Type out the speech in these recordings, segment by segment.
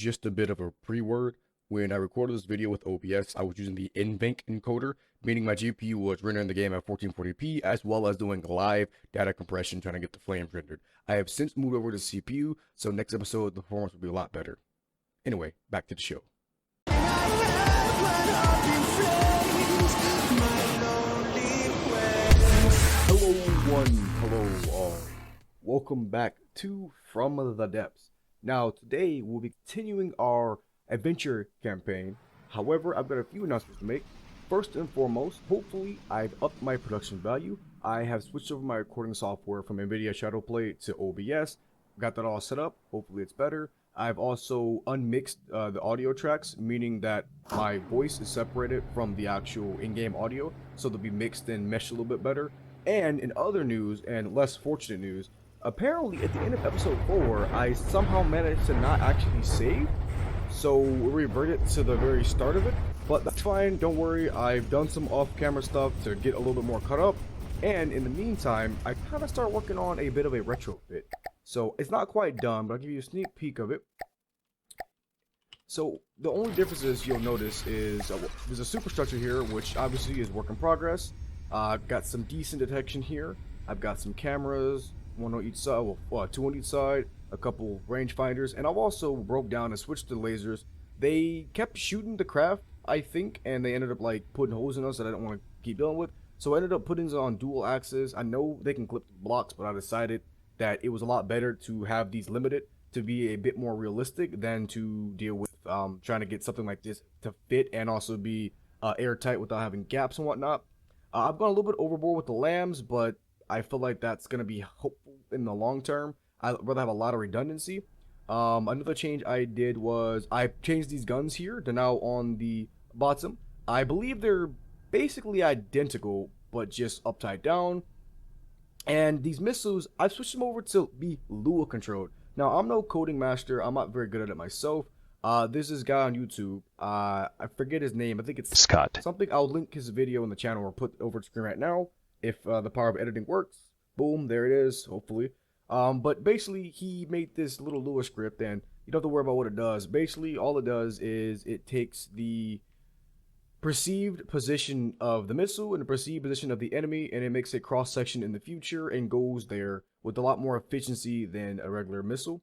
just a bit of a pre-word. When I recorded this video with OBS, I was using the NVENC encoder, meaning my GPU was rendering the game at 1440p, as well as doing live data compression, trying to get the flames rendered. I have since moved over to CPU, so next episode, the performance will be a lot better. Anyway, back to the show. Hello one, hello all. Welcome back to From the Depths. Now today we'll be continuing our adventure campaign. However, I've got a few announcements to make. First and foremost, hopefully I've upped my production value. I have switched over my recording software from NVIDIA Shadowplay to OBS. Got that all set up. Hopefully it's better. I've also unmixed the audio tracks, meaning that my voice is separated from the actual in-game audio, so they'll be mixed and meshed a little bit better. And in other news, and less fortunate news, apparently at the end of episode 4, I somehow managed to not actually save. So we reverted to the very start of it, but that's fine, don't worry. I've done some off-camera stuff to get a little bit more caught up. And in the meantime, I kind of started working on a bit of a retrofit. So it's not quite done, but I'll give you a sneak peek of it. So the only differences you'll notice is there's a superstructure here, which obviously is work in progress. I've got some decent detection here. I've got some cameras, one on each side, well, two on each side, a couple rangefinders, and I've also broke down and switched to lasers. They kept shooting the craft, I think, and they ended up like putting holes in us that I don't want to keep dealing with. So I ended up putting it on dual axis. I know they can clip blocks, but I decided that it was a lot better to have these limited to be a bit more realistic than to deal with trying to get something like this to fit and also be airtight without having gaps and whatnot. I've gone a little bit overboard with the lambs, but I feel like that's going to be hopeful in the long term. I'd rather have a lot of redundancy. Another change I did was I changed these guns here. They're now on the bottom. I believe they're basically identical, but just upside down. And these missiles, I've switched them over to be Lua controlled. Now, I'm no coding master. I'm not very good at it myself. There's this guy on YouTube. I forget his name. I think it's Scott. Something. I'll link his video in the channel or put over the screen right now. If the power of editing works. Boom, there it is, hopefully. But basically, he made this little Lua script, and you don't have to worry about what it does. Basically, all it does is it takes the perceived position of the missile and the perceived position of the enemy, and it makes a cross-section in the future and goes there with a lot more efficiency than a regular missile.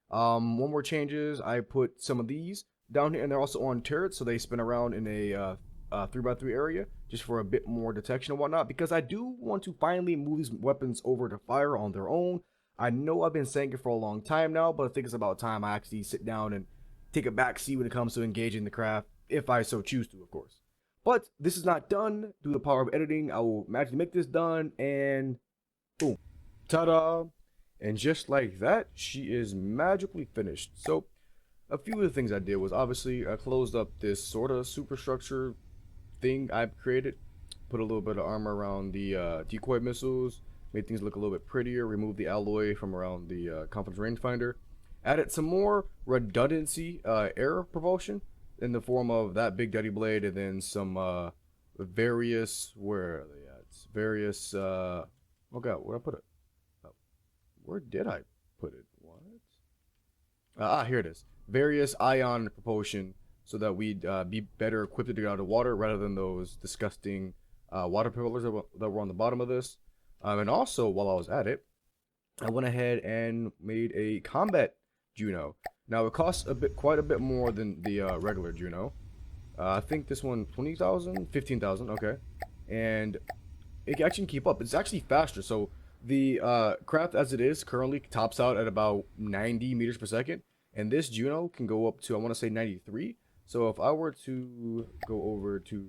One more changes, I put some of these down here, and they're also on turrets, so they spin around in a 3x3 area just for a bit more detection and whatnot, because I do want to finally move these weapons over to fire on their own. I know I've been saying it for a long time now, but I think it's about time I actually sit down and take a back seat when it comes to engaging the craft, if I so choose to, of course. But this is not done. Through the power of editing, I will magically make this done, and boom, ta-da! And just like that, she is magically finished. So a few of the things I did was, obviously, I closed up this sort of superstructure thing I've created, put a little bit of armor around the decoy missiles, made things look a little bit prettier, removed the alloy from around the confidence rangefinder, added some more redundancy air propulsion in the form of that big daddy blade, and then some various, where are they at? Various oh god, where did I put it? Where did I put it? What? Here it is. Various ion propulsion, so that we'd be better equipped to get out of water rather than those disgusting water pillars that were on the bottom of this. And also, while I was at it, I went ahead and made a combat Juno. Now it costs quite a bit more than the regular Juno. I think this one 20,000, 15,000. Okay, and it can actually keep up. It's actually faster. So the craft as it is currently tops out at about 90 meters per second, and this Juno can go up to, I want to say, 93. So if I were to go over to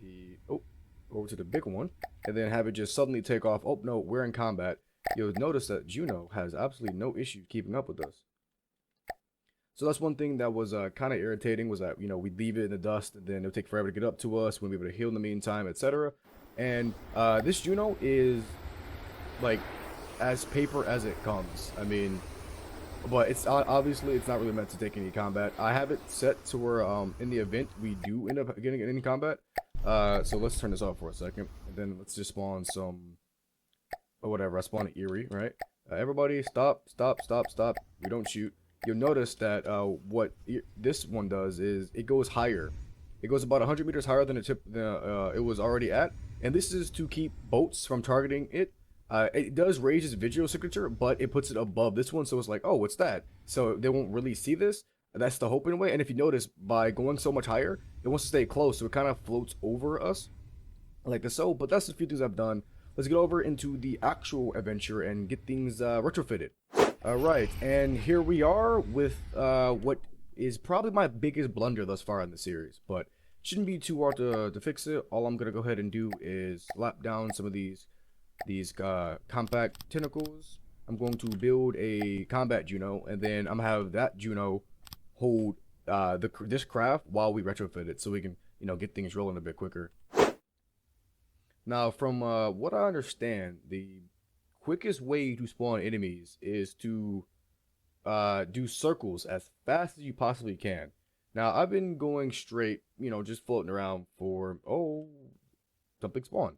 the big one and then have it just suddenly take off, oh no, we're in combat, you'll notice that Juno has absolutely no issue keeping up with us. So that's one thing that was kind of irritating, was that, you know, we'd leave it in the dust and then it would take forever to get up to us, we'd be able to heal in the meantime, etc. And this Juno is like as paper as it comes. I mean, but it's obviously it's not really meant to take any combat. I have it set to where in the event we do end up getting in combat. So let's turn this off for a second, and then let's just spawn some, or whatever. I spawn an Eerie, right? Everybody stop. We don't shoot. you'll notice that this one does is it goes higher. It goes about 100 meters higher than it was already at, and this is to keep boats from targeting it. It does raise its visual signature, but it puts it above this one, so it's like, oh, what's that? So they won't really see this. That's the hope in a way. And if you notice, by going so much higher, it wants to stay close, so it kind of floats over us, like this. So, but that's a few things I've done. Let's get over into the actual adventure and get things retrofitted. All right, and here we are with what is probably my biggest blunder thus far in the series, but shouldn't be too hard to fix it. All I'm gonna go ahead and do is slap down some of these compact tentacles. I'm going to build a combat Juno, and then I'm gonna have that Juno hold this craft while we retrofit it, so we can, you know, get things rolling a bit quicker. Now, from what I understand, the quickest way to spawn enemies is to do circles as fast as you possibly can. Now, I've been going straight, you know, just floating around for, oh, something spawned.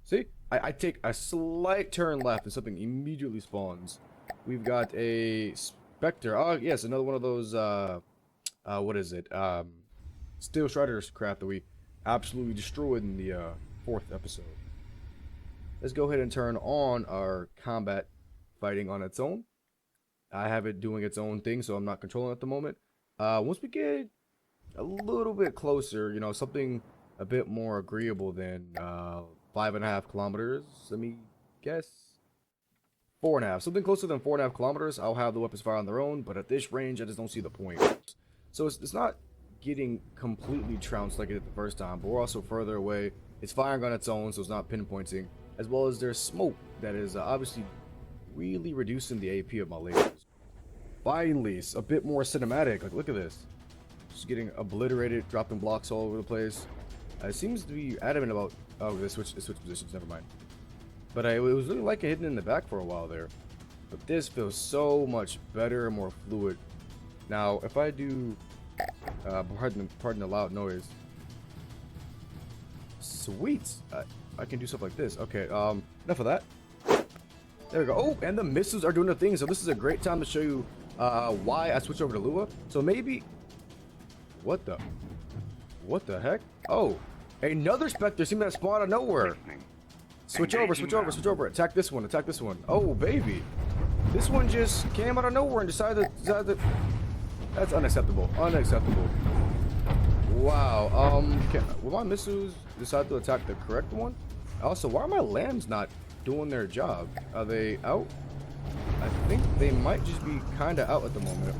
See, I take a slight turn left and something immediately spawns. We've got a Spectre. Oh, yes, another one of those, what is it? Steel Strider's craft that we absolutely destroyed in the 4th episode. Let's go ahead and turn on our combat fighting on its own. I have it doing its own thing, so I'm not controlling it at the moment. Once we get a little bit closer, you know, something a bit more agreeable than 5.5 kilometers, let me guess. 4.5. Something closer than 4.5 kilometers, I'll have the weapons fire on their own, but at this range, I just don't see the point. So it's not getting completely trounced like it did the first time, but we're also further away. It's firing on its own, so it's not pinpointing, as well as there's smoke that is obviously really reducing the AP of my lasers. Finally, it's a bit more cinematic. Like, look at this. Just getting obliterated, dropping blocks all over the place. It seems to be adamant about... Oh, they switched positions, never mind. But it was really like it hidden in the back for a while there. But this feels so much better and more fluid. Now, if I do... pardon the loud noise. Sweet! I can do stuff like this. Okay, enough of that. There we go. Oh, and the missiles are doing their thing, so this is a great time to show you why I switched over to Lua. So maybe... What the heck? Oh, another Spectre seemed to spawn out of nowhere. Switch over. Attack this one. Oh, baby. This one just came out of nowhere and decided to... That's unacceptable. Wow. Will my missiles decide to attack the correct one? Also, why are my lambs not doing their job? Are they out? I think they might just be kind of out at the moment.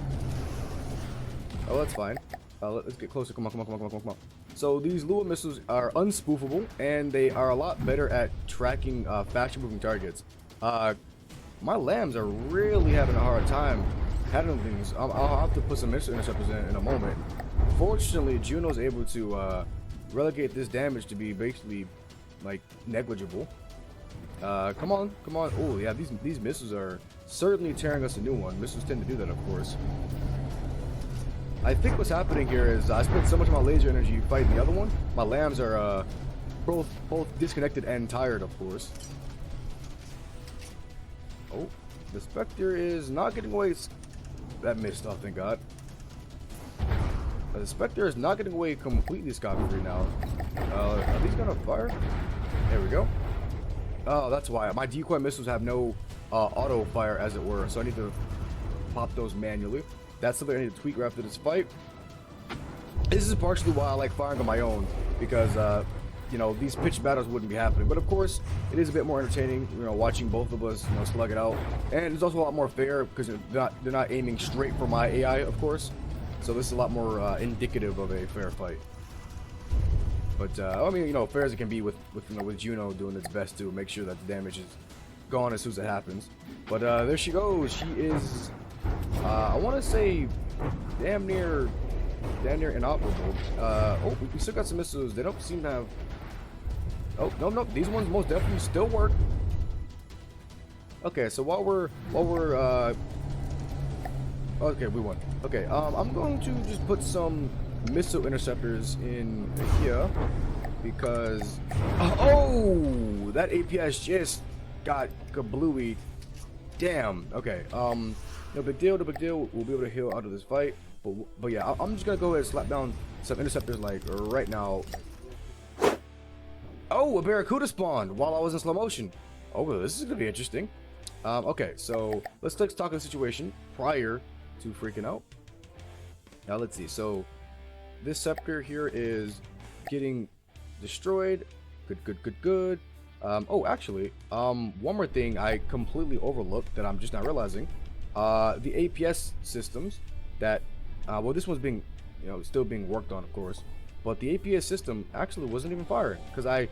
Oh, that's fine. Let's get closer. Come on. So these Lua missiles are unspoofable, and they are a lot better at tracking faster-moving targets. My lambs are really having a hard time handling things. I'll have to put some missile interceptors in a moment. Fortunately, Juno's able to relegate this damage to be basically like negligible. Come on. Oh yeah, these missiles are certainly tearing us a new one. Missiles tend to do that, of course. I think what's happening here is I spent so much of my laser energy fighting the other one. My lambs are both disconnected and tired, of course. Oh, the Spectre is not getting away. That missed, oh thank God. The Spectre is not getting away completely scot-free now. Are these gonna fire? There we go. Oh, that's why. My decoy missiles have no auto fire, as it were, so I need to pop those manually. That's something I need to tweak right after this fight. This is partially why I like firing on my own, because you know, these pitched battles wouldn't be happening. But of course, it is a bit more entertaining, you know, watching both of us, you know, slug it out. And it's also a lot more fair because they're not aiming straight for my AI, of course. So this is a lot more indicative of a fair fight. But I mean, you know, fair as it can be with Juno doing its best to make sure that the damage is gone as soon as it happens. But there she goes. She is, I want to say, damn near inoperable. Oh, we still got some missiles. They don't seem to have. Oh no, these ones most definitely still work. Okay, so while we're okay, we won. Okay, I'm going to just put some missile interceptors in here because oh, that APS just got kablooey. Damn. Okay. No big deal. No big deal. We'll be able to heal out of this fight. But yeah, I'm just gonna go ahead and slap down some interceptors like right now. Oh, a Barracuda spawned while I was in slow motion. Oh, well, this is gonna be interesting. Okay, so let's talk the situation prior to freaking out. Now let's see. So this scepter here is getting destroyed. Good. Oh, actually, one more thing I completely overlooked that I'm just not realizing. The APS systems that, well, this one's being, still being worked on, of course, but the APS system actually wasn't even firing because I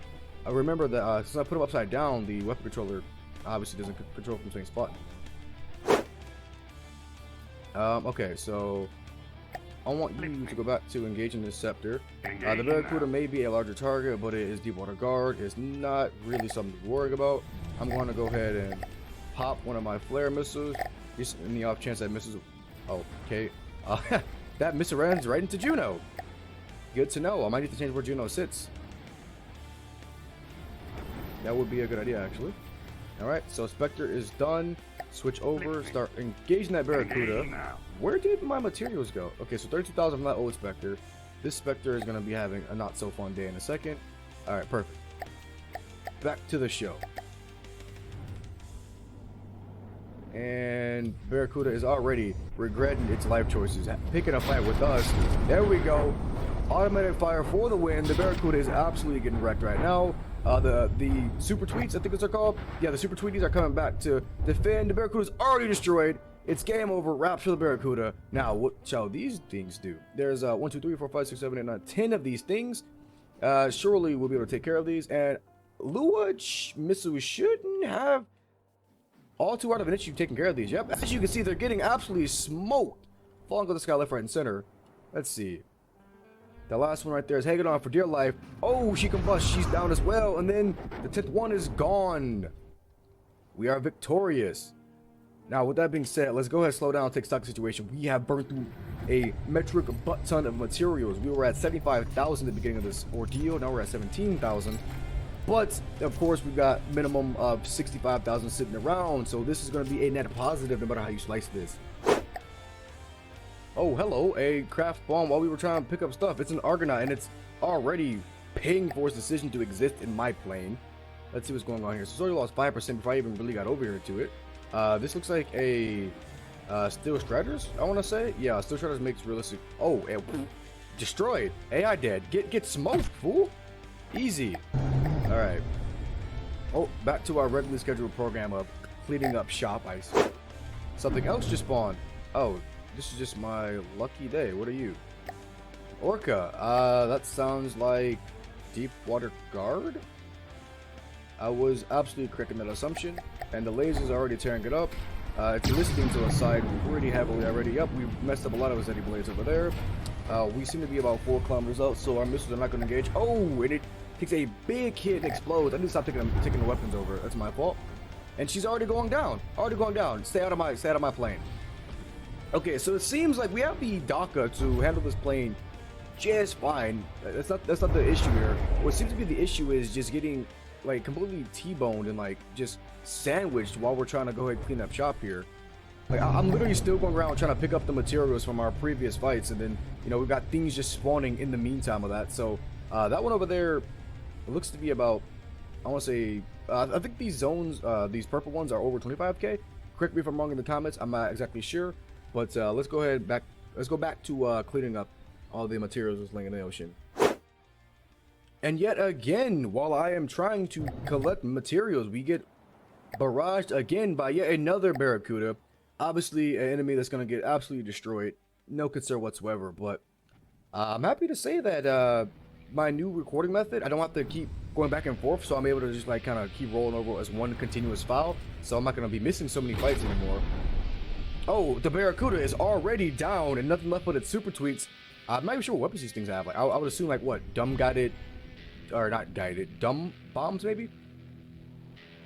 remember that since I put them upside down, the weapon controller obviously doesn't control from the same spot. Okay, so I want you to go back to engaging this scepter. The Barracuda may be a larger target, but it is deep water guard. It's not really something to worry about. I'm going to go ahead and pop one of my flare missiles, just in the off chance that misses. Oh, okay. That missile runs right into Juno. Good to know. I might need to change where Juno sits. That would be a good idea, actually. Alright, so Spectre is done. Switch over, start engaging that Barracuda. Where did my materials go? Okay, so 32,000 from that old Spectre. This Spectre is going to be having a not so fun day in a second. Alright, perfect. Back to the show. And Barracuda is already regretting its life choices, picking a fight with us. There we go. Automatic fire for the win. The Barracuda is absolutely getting wrecked right now. The super tweets, I think they're called. Yeah, the super tweeties are coming back to defend. The Barracuda's already destroyed. It's game over. Wraps for the Barracuda. Now, what shall these things do? There's 1, 2, 3, 4, 5, 6, 7, 8, 9, 10 of these things. Surely we'll be able to take care of these. And Lua Mitsu shouldn't have all 2 out of an inch. You've taken care of these. Yep. As you can see, they're getting absolutely smoked. Falling to the sky left, right, and center. Let's see. The last one right there is hanging on for dear life. Oh, she combusts. She's down as well. And then the 10th one is gone. We are victorious. Now, with that being said, let's go ahead and slow down and take stock of the situation. We have burned through a metric butt ton of materials. We were at 75,000 at the beginning of this ordeal. Now we're at 17,000. But, of course, we've got minimum of 65,000 sitting around. So this is going to be a net positive no matter how you slice this. Oh, hello, a craft bomb while we were trying to pick up stuff. It's an Argonaut, and it's already paying for its decision to exist in my plane. Let's see what's going on here. So it's already lost 5% before I even really got over here to it. This looks like a Steel Striders, I want to say. Yeah, Steel Striders makes realistic. Oh, destroyed. AI dead. Get smoked, fool. Easy. All right. Oh, back to our regularly scheduled program of cleaning up shop ice. Something else just spawned. Oh. This is just my lucky day. What are you? Orca. That sounds like Deep Water Guard? I was absolutely correct in that assumption. And the lasers are already tearing it up. It's listing to the side pretty heavily already. Yep, we've messed up a lot of Zeddy blades over there. We seem to be about 4 kilometers out, so our missiles are not going to engage. Oh, and it takes a big hit and explodes. I need to stop taking the weapons over. That's my fault. And she's already going down. Stay out of my plane. Okay, so it seems like we have the DACA to handle this plane just fine. That's not the issue here. What seems to be the issue is just getting like completely T-boned and like just sandwiched while we're trying to go ahead and clean up shop here. Like I'm literally still going around trying to pick up the materials from our previous fights, and then we've got things just spawning in the meantime of that. So that one over there looks to be about, I want to say, I think these zones, these purple ones are over 25k. Correct me if I'm wrong in the comments. I'm not exactly sure. But let's go back to cleaning up all the materials that's laying in the ocean. And yet again, while I am trying to collect materials, we get barraged again by yet another Barracuda. Obviously, an enemy that's going to get absolutely destroyed. No concern whatsoever. But I'm happy to say that my new recording method, I don't have to keep going back and forth, so I'm able to just like kind of keep rolling over as one continuous file. So I'm not going to be missing so many fights anymore. Oh, the Barracuda is already down and nothing left but its super tweets. I'm not even sure what weapons these things have. Like, I would assume like what, dumb bombs maybe.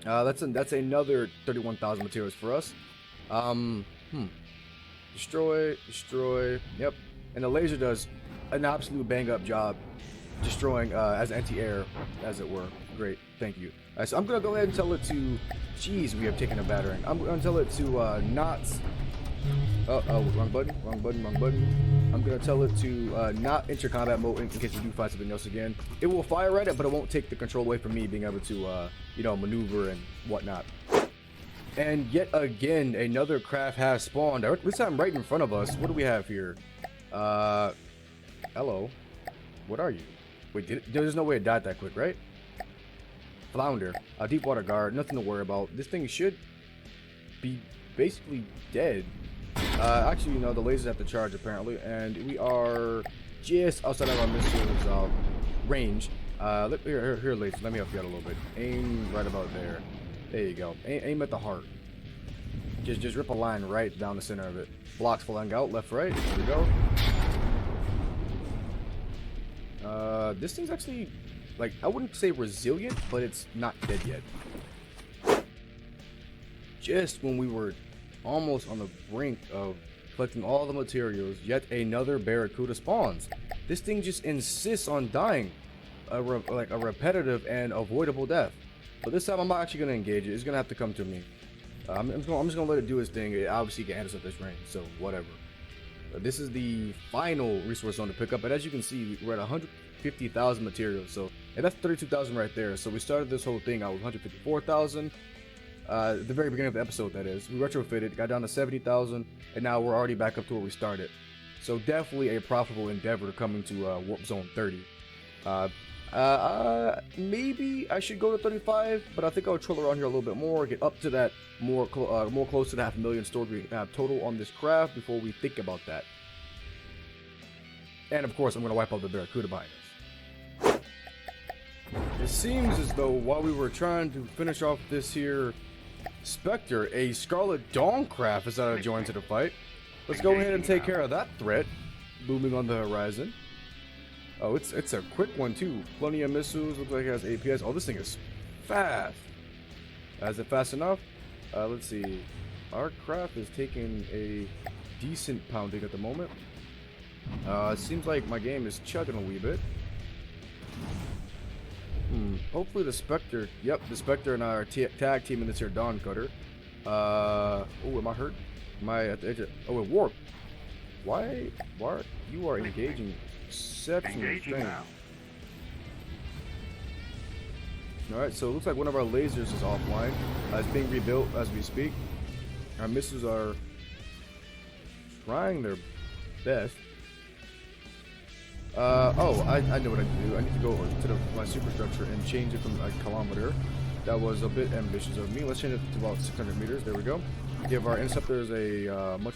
That's another 31,000 materials for us. Destroy. Yep. And the laser does an absolute bang up job destroying as anti-air, as it were. great. Thank you. So I'm gonna go ahead and tell it to. Jeez, we have taken a battering. I'm gonna tell it to not. Oh, wrong button, wrong button, wrong button. I'm gonna tell it to not enter combat mode in case we do fight something else again. It will fire at it, but it won't take the control away from me being able to, you know, maneuver and whatnot. And yet again, another craft has spawned. This time right in front of us. What do we have here? Hello. What are you? Wait, there's no way it died that quick, right? Flounder. A deep water guard. Nothing to worry about. This thing should be basically dead. Actually, you know, the lasers have to charge apparently, and we are just outside of our missile's range. Here, laser. Let me help you out a little bit. Aim right about there. There you go. Aim at the heart. Just rip a line right down the center of it. Blocks falling out, left, right. There we go. This thing's actually, like, I wouldn't say resilient, but it's not dead yet. Just when we were almost on the brink of collecting all the materials, yet another Barracuda spawns. This thing just insists on dying, like a repetitive and avoidable death. But this time I'm not actually going to engage it. It's going to have to come to me. I'm just going to let it do its thing. It obviously can handle us at this range, so whatever. This is the final resource zone to pick up, and as you can see, we're at 150,000 materials, so and that's 32,000 right there. So we started this whole thing out with 154,000 at the very beginning of the episode, that is. We retrofitted, got down to 70,000, and now we're already back up to where we started. So definitely a profitable endeavor coming to Warp Zone 30. Maybe I should go to 35, but I think I'll troll around here a little bit more, get up to that more close to the 500,000 stored we have total on this craft before we think about that. And of course, I'm going to wipe out the Barracuda behind us. It seems as though while we were trying to finish off this here Spectre, a Scarlet Dawn craft is out of join to the fight. Let's go ahead and take care of that threat looming on the horizon. Oh, it's a quick one too. Plenty of missiles. Looks like it has APS. Oh, this thing is fast. Is it fast enough? Let's see. Our craft is taking a decent pounding at the moment. It seems like my game is chugging a wee bit. Hopefully the Spectre. Yep, the Spectre and I are tag teaming this here Dawn Cutter. Oh, am I hurt? Am I at the edge of... Oh, it warped. Why? You are engaging exceptionally strange. Alright, so it looks like one of our lasers is offline. It's being rebuilt as we speak. Our missiles are trying their best. Oh, I know what I need to do. I need to go to my superstructure and change it from a kilometer. That was a bit ambitious of me. Let's change it to about 600 meters. There we go. Give our interceptors a much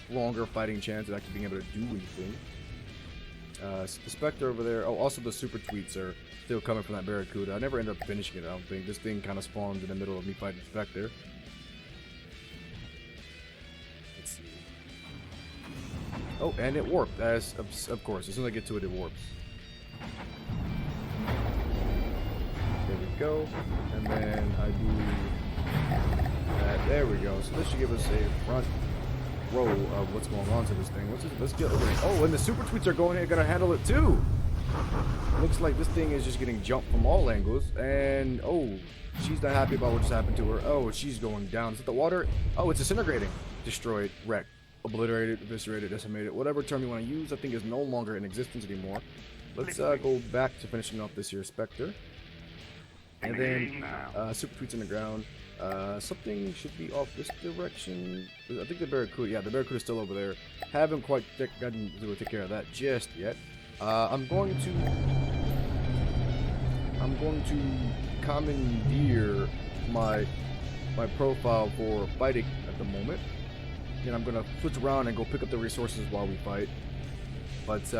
longer fighting chance of actually being able to do anything. The Spectre over there. Oh, also the super tweets are still coming from that Barracuda. I never ended up finishing it, I don't think. This thing kind of spawned in the middle of me fighting the Spectre. Let's see. Oh, and it warped. As of course, as soon as I get to it, it warps. There we go. And then I do that. There we go. So this should give us a front row of what's going on to this thing. Let's get over it. Oh, and the super tweets are gonna handle it too. Looks like this thing is just getting jumped from all angles, and oh, she's not happy about what just happened to her. Oh, she's going down. Is it the water? Oh, it's disintegrating. Destroyed, wrecked, obliterated, eviscerated, decimated, whatever term you want to use. I think is no longer in existence anymore. Let's go back to finishing off this here Spectre, and then super tweets in the ground. Something should be off this direction. I think the Barracuda, yeah, the Barracuda is still over there. Haven't quite gotten to take care of that just yet. I'm going to commandeer my profile for fighting at the moment, and I'm gonna switch around and go pick up the resources while we fight. But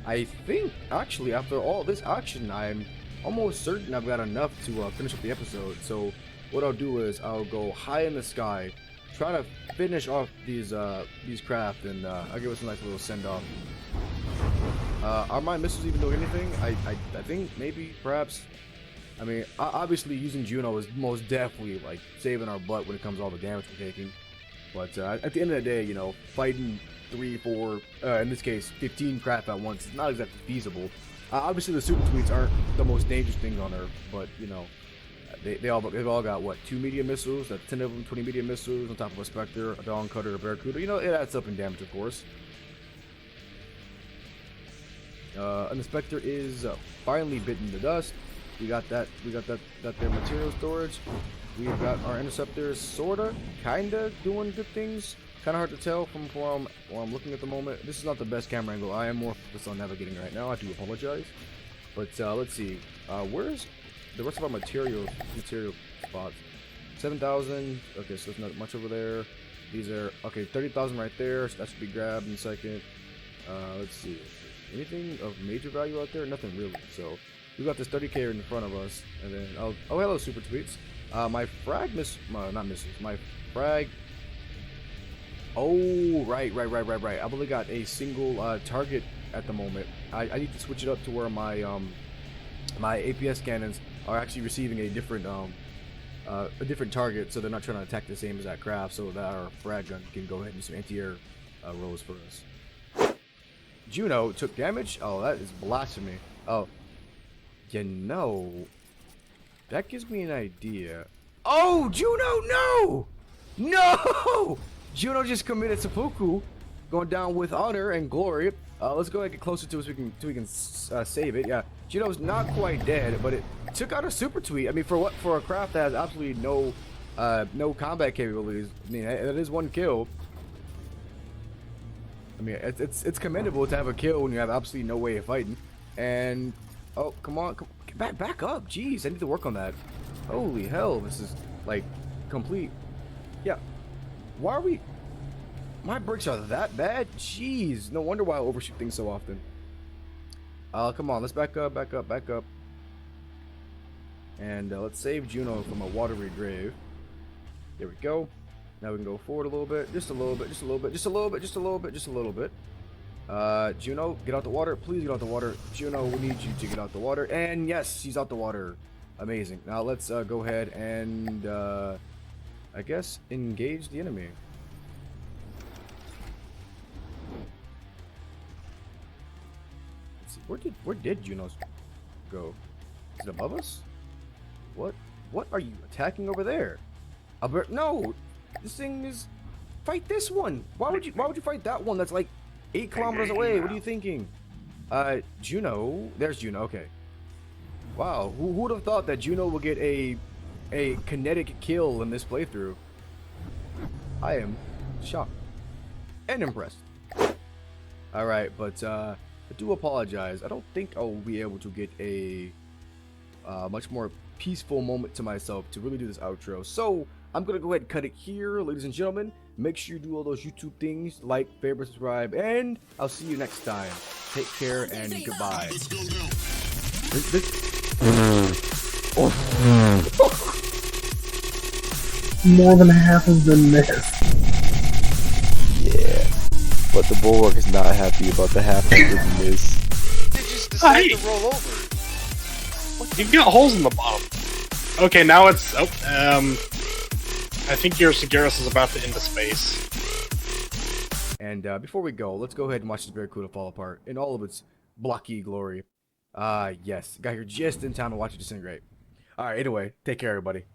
I think actually after all this action, I'm almost certain I've got enough to finish up the episode. So what I'll do is I'll go high in the sky, try to finish off these craft, and I'll give us a nice little send off. Are my missiles even doing anything? I think maybe, perhaps. I mean, obviously using Juno is most definitely like saving our butt when it comes to all the damage we're taking. But at the end of the day, you know, fighting 3, 4, in this case 15 craft at once is not exactly feasible. Obviously, the super tweets aren't the most dangerous things on Earth, but you know, they've all got what, 2 medium missiles. That's 10 of them, 20 medium missiles on top of a Spectre, a Dawn Cutter, a Barracuda. You know, it adds up in damage, of course. And the Spectre is finally bitten to dust. We got that their material storage. We've got our interceptors sorta, kinda doing good things. Kinda hard to tell from where I'm looking at the moment. This is not the best camera angle. I am more focused on navigating right now. I do apologize. But let's see. Where's the rest of our material spots? 7,000. Okay, so there's not much over there. These are okay. 30,000 right there. So that should be grabbed in a second. Let's see. Anything of major value out there? Nothing really. So we got this 30k in front of us, and then oh hello super tweets. My frag not missiles. My frag. Oh right. I've only got a single target at the moment. I need to switch it up to where my my APS cannons are actually receiving a different target, so they're not trying to attack the same exact craft, so that our frag gun can go ahead and do some anti-air rolls for us. Juno took damage? Oh, that is blasphemy. Oh, you know, that gives me an idea. Oh, Juno, no! No! Juno just committed seppuku, going down with honor and glory. Let's go ahead and get closer to us so we can save it. Yeah, Juno's not quite dead, but it took out a super tweet. I mean, for a craft that has absolutely no combat capabilities. I mean, that is one kill. I mean, it's commendable to have a kill when you have absolutely no way of fighting. And oh, come on, back up. Jeez, I need to work on that. Holy hell, this is like complete. Yeah, why are we? My brakes are that bad? Jeez, no wonder why I overshoot things so often. Come on, let's back up. And let's save Juno from a watery grave. There we go. Now we can go forward a little bit, just a little bit. Juno, get out the water. Please get out the water. Juno, we need you to get out the water. And yes, she's out the water. Amazing. Now let's go ahead and, I guess, engage the enemy. Let's see. Where did Juno go? Is it above us? What are you attacking over there? Albert, no! This thing is. Fight this one. Why would you fight that one that's like 8 kilometers away? What are you thinking? Juno. There's Juno. Okay. Wow. Who would have thought that Juno would get a kinetic kill in this playthrough? I am shocked and impressed. All right, but I do apologize. I don't think I'll be able to get a much more peaceful moment to myself to really do this outro. So I'm gonna go ahead and cut it here, ladies and gentlemen. Make sure you do all those YouTube things, like, favorite, subscribe, and I'll see you next time. Take care and goodbye. More than half of them missed. Yeah, but the Bulwark is not happy about the half that didn't miss. They just decided to roll over. You've got holes in the bottom. Okay, now it's. I think your Sagaris is about to end the space. And before we go, let's go ahead and watch this Barracuda fall apart in all of its blocky glory. Yes, got here just in time to watch it disintegrate. Alright, anyway, take care, everybody.